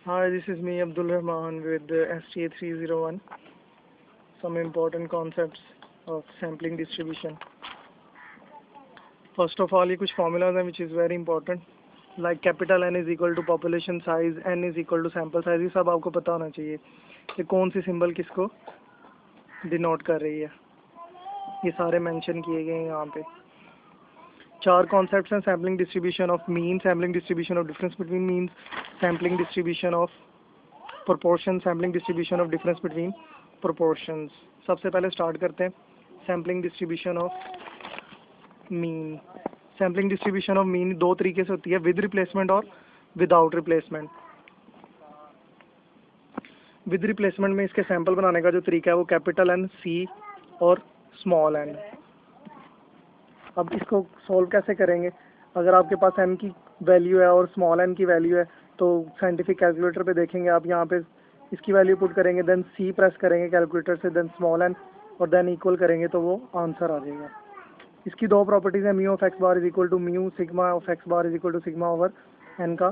Hi, this is me, Abdul Rahman, with STA301. Some important concepts of sampling distribution. First of all, ये कुछ formulas हैं which is very important. Like capital N is equal to population size, N is equal to sample size. ये सब आपको पता होना चाहिए कि कौन सी symbol किसको denote कर रही है. ये सारे mention किए गए हैं यहाँ पे. चार concepts हैं: sampling distribution of mean, sampling distribution of difference between means, sampling distribution of proportion, sampling distribution of difference between proportions. सबसे पहले start करते हैं sampling distribution of mean. sampling distribution of mean दो तरीके से होती है, with replacement और without replacement. with replacement में इसके sample बनाने का जो तरीका है वो कैपिटल N, C और स्मॉल n. अब इसको सॉल्व कैसे करेंगे? अगर आपके पास n की वैल्यू है और स्मॉल n की वैल्यू है तो साइंटिफिक कैलकुलेटर पे देखेंगे आप, यहाँ पे इसकी वैल्यू पुट करेंगे, देन C प्रेस करेंगे कैलकुलेटर से, देन स्मॉल n और देन इक्वल करेंगे तो वो आंसर आ जाएगा. इसकी दो प्रॉपर्टीज है, mu of x bar is equal to mu sigma of x bar is equal to sigma over n का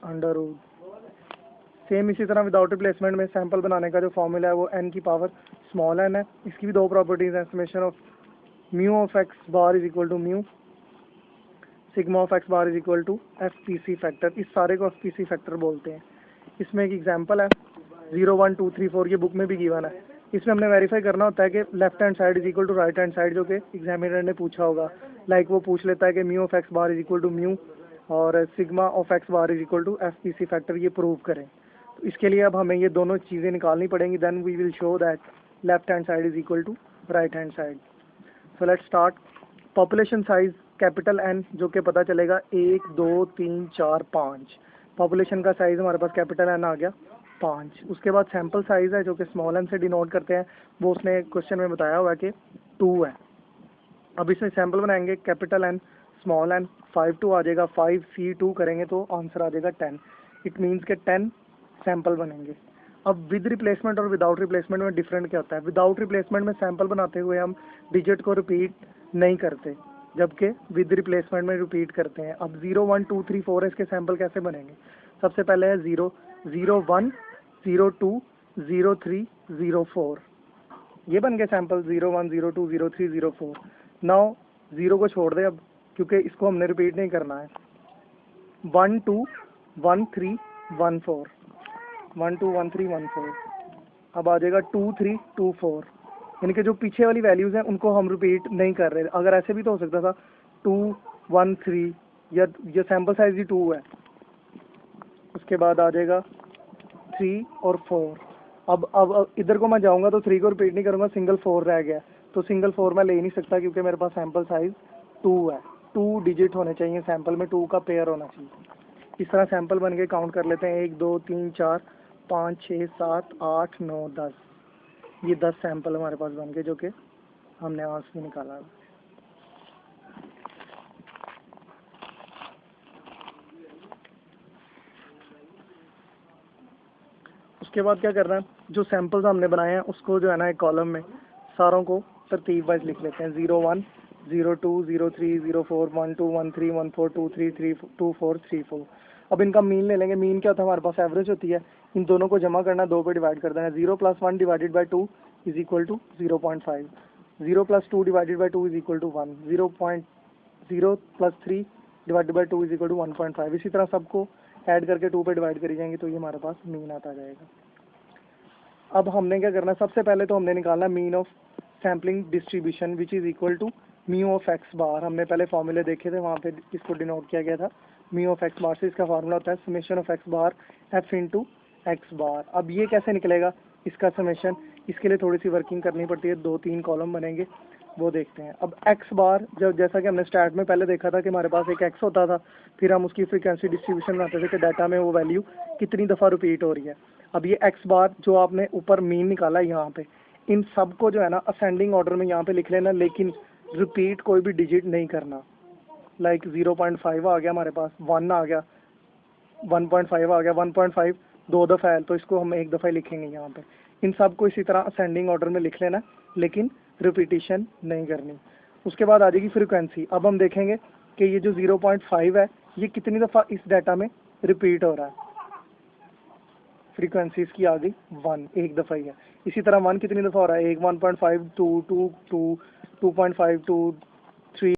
अंडर रूट. सेम इसी तरह विदाउट रिप्लेसमेंट में सैंपल बनाने का जो फॉर्मूला है वो n की पावर स्मॉल n है. इसकी भी दो प्रॉपर्टीज हैं, summation of mu of x bar is equal to mu sigma of x bar is equal to FPC factor. इस सारे को FPC फैक्टर बोलते हैं. इसमें एक एग्जांपल है 0 1 2 3 4, ये बुक में भी गिवन है. इसमें हमने वेरीफाई करना होता है कि left hand side is equal to right hand side, जो कि एग्जामिनर ने पूछा होगा. लाइक वो पूछ लेता है कि mu of x bar is equal to mu और sigma of x bar is equal to FPC factor, ये प्रूव करें. तो इसके लिए अब हमें ये दोनों चीज़ें निकालनी पड़ेंगी. Then we will show that left hand side is equal to right hand side. So let's start. Population size capital N, जो कि पता चलेगा 1 2 3 4 5. पॉपुलेशन का साइज हमारे पास कैपिटल N आ गया 5. उसके बाद सैंपल साइज है जो कि स्मॉल n से डिनोट करते हैं, वो उसने क्वेश्चन में बताया हुआ है कि 2 है. अब इसमें सैंपल बनाएंगे कैपिटल N स्मॉल n, 5 2 आ जाएगा, 5 C2 करेंगे तो आंसर आ जाएगा 10. इट मीन्स के 10 सैंपल बनेंगे. अब विद रिप्लेसमेंट और विदाउट रिप्लेसमेंट में डिफरेंट क्या होता है? विदाउट रिप्लेसमेंट में सैंपल बनाते हुए हम डिजिट को रिपीट नहीं करते, जबकि विद रिप्लेसमेंट में रिपीट करते हैं. अब 0 1 2 3 4 इसके सैंपल कैसे बनेंगे? सबसे पहले है 0 0 1 0 2 0 3 0 4, ये बन गए सैंपल 0 1 0 2 0 3 0 4. नाउ 0 को छोड़ दे अब, क्योंकि इसको हमने रिपीट नहीं करना है. 1 2 1 3 1 4, 1 2 1 3 1 4. अब आ जाएगा 2 3 2 4, यानी कि जो पीछे वाली वैल्यूज़ हैं उनको हम रिपीट नहीं कर रहे. अगर ऐसे भी तो हो सकता था 2 1 3, या ये सैंपल साइज ही 2 है. उसके बाद आ जाएगा 3 और 4. अब इधर को मैं जाऊंगा तो 3 को रिपीट नहीं करूंगा, सिंगल 4 रह गया, तो सिंगल 4 मैं ले ही नहीं सकता क्योंकि मेरे पास सैंपल साइज 2 है. 2 डिजिट होने चाहिए सैंपल में, 2 का पेयर होना चाहिए. इस तरह सैंपल बन के काउंट कर लेते हैं 1 2 3 4 5 6 7 8 9 10. ये 10 सैंपल हमारे पास बन गए जो कि हमने आज भी निकाला. उसके बाद क्या करना है, जो सैंपल्स हमने बनाए हैं उसको जो है ना एक कॉलम में सारों को तरतीब वाइज लिख लेते हैं. 0 1 0 2 0 3 0 4 1 2 1 3 1 4 2 3 3 2 4 3 4. अब इनका मीन ले लेंगे. मीन क्या होता है? हमारे पास एवरेज होती है. इन दोनों को जमा करना, 2 पे डिवाइड कर देना. 0 + 1 divided by 2 is equal to 0.5. 0 + 2 divided by 2 is equal to 1. 0.0 + 3 divided by 2 is equal to 1.5. इसी तरह सबको ऐड करके 2 पे डिवाइड करी जाएंगे तो ये हमारे पास मीन आता जाएगा. अब हमने क्या करना है, सबसे पहले तो हमने निकालना mean of sampling distribution which is equal to mu of x bar. हमने पहले फॉर्मूले देखे थे, वहाँ पे इसको डिनोट किया गया था म्यू ऑफ एक्स बार से. इसका फार्मूला होता है summation of x bar F into x bar. अब ये कैसे निकलेगा इसका समेशन? इसके लिए थोड़ी सी वर्किंग करनी पड़ती है, 2-3 कॉलम बनेंगे, वो देखते हैं. अब एक्स बार, जब जैसा कि हमने स्टार्ट में पहले देखा था कि हमारे पास एक एक्स होता था, फिर हम उसकी फ्रीक्वेंसी डिस्ट्रीब्यूशन बनाते थे कि डाटा में वो वैल्यू कितनी दफ़ा रिपीट हो रही है. अब ये एक्स बार जो आपने ऊपर मीन निकाला है यहाँ पे, इन सब को जो है ना असेंडिंग ऑर्डर में यहाँ पे लिख लेना, लेकिन रिपीट कोई भी डिजिट नहीं करना. लाइक 0.5 आ गया हमारे पास, 1 आ गया, 1.5 आ गया, 1.5 2 दफ़ा है तो इसको हम 1 दफ़ा लिखेंगे यहाँ पे. इन सब को इसी तरह असेंडिंग ऑर्डर में लिख लेना, लेकिन रिपीटिशन नहीं करनी. उसके बाद आ जाएगी फ्रीक्वेंसी. अब हम देखेंगे कि ये जो 0.5 है ये कितनी दफ़ा इस डाटा में रिपीट हो रहा है. फ्रीक्वेंसी इसकी आ गई 1, एक दफ़ा ही है। इसी तरह 1 कितनी दफ़ा हो रहा है, एक 1.5, 2, 2, 2, 2.5, 2,